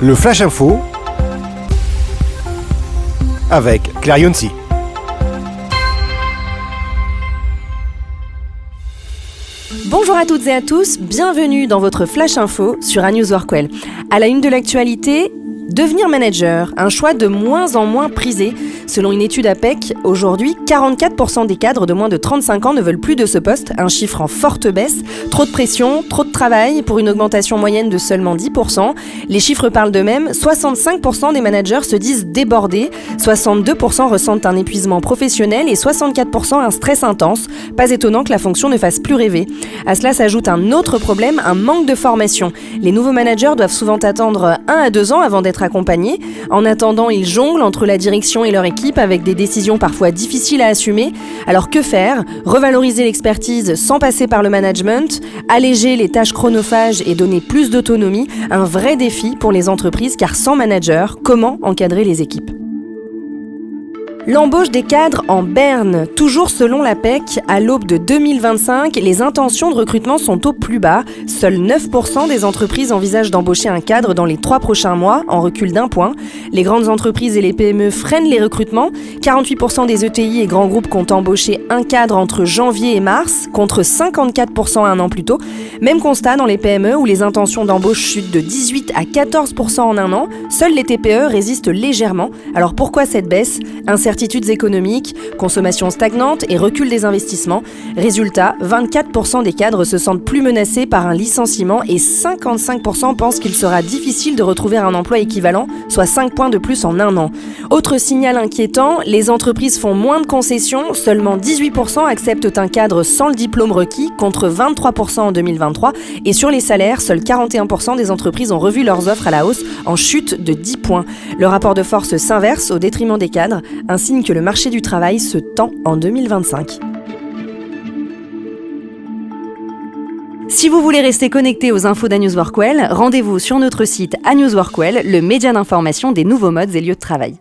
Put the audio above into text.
Le Flash Info avec Claire Yonsi. Bonjour à toutes et à tous, bienvenue dans votre Flash Info sur News Workwell. À la une de l'actualité, devenir manager, un choix de moins en moins prisé. Selon une étude APEC, aujourd'hui, 44% des cadres de moins de 35 ans ne veulent plus de ce poste, un chiffre en forte baisse. Trop de pression, trop de travail pour une augmentation moyenne de seulement 10%. Les chiffres parlent d'eux-mêmes, 65% des managers se disent débordés, 62% ressentent un épuisement professionnel et 64% un stress intense. Pas étonnant que la fonction ne fasse plus rêver. À cela s'ajoute un autre problème, un manque de formation. Les nouveaux managers doivent souvent attendre 1 à 2 ans avant d'être accompagnés. En attendant, ils jonglent entre la direction et leur équipe avec des décisions parfois difficiles à assumer. Alors que faire ? Revaloriser l'expertise sans passer par le management, alléger les tâches chronophages et donner plus d'autonomie, un vrai défi pour les entreprises car sans manager, comment encadrer les équipes ? L'embauche des cadres en berne. Toujours selon l'APEC, à l'aube de 2025, les intentions de recrutement sont au plus bas. Seuls 9% des entreprises envisagent d'embaucher un cadre dans les 3 prochains mois, en recul d'1 point. Les grandes entreprises et les PME freinent les recrutements. 48% des ETI et grands groupes comptent embaucher un cadre entre janvier et mars, contre 54% un an plus tôt. Même constat dans les PME où les intentions d'embauche chutent de 18 à 14% en un an. Seules les TPE résistent légèrement. Alors pourquoi cette baisse ? Incertitudes économiques, consommation stagnante et recul des investissements. Résultat, 24% des cadres se sentent plus menacés par un licenciement et 55% pensent qu'il sera difficile de retrouver un emploi équivalent, soit 5 points de plus en un an. Autre signal inquiétant, les entreprises font moins de concessions, seulement 18% acceptent un cadre sans le diplôme requis, contre 23% en 2023. Et sur les salaires, seuls 41% des entreprises ont revu leurs offres à la hausse, en chute de 10 points. Le rapport de force s'inverse au détriment des cadres, un signe que le marché du travail se tend en 2025. Si vous voulez rester connecté aux infos d'News Workwell, rendez-vous sur notre site News Workwell, le média d'information des nouveaux modes et lieux de travail.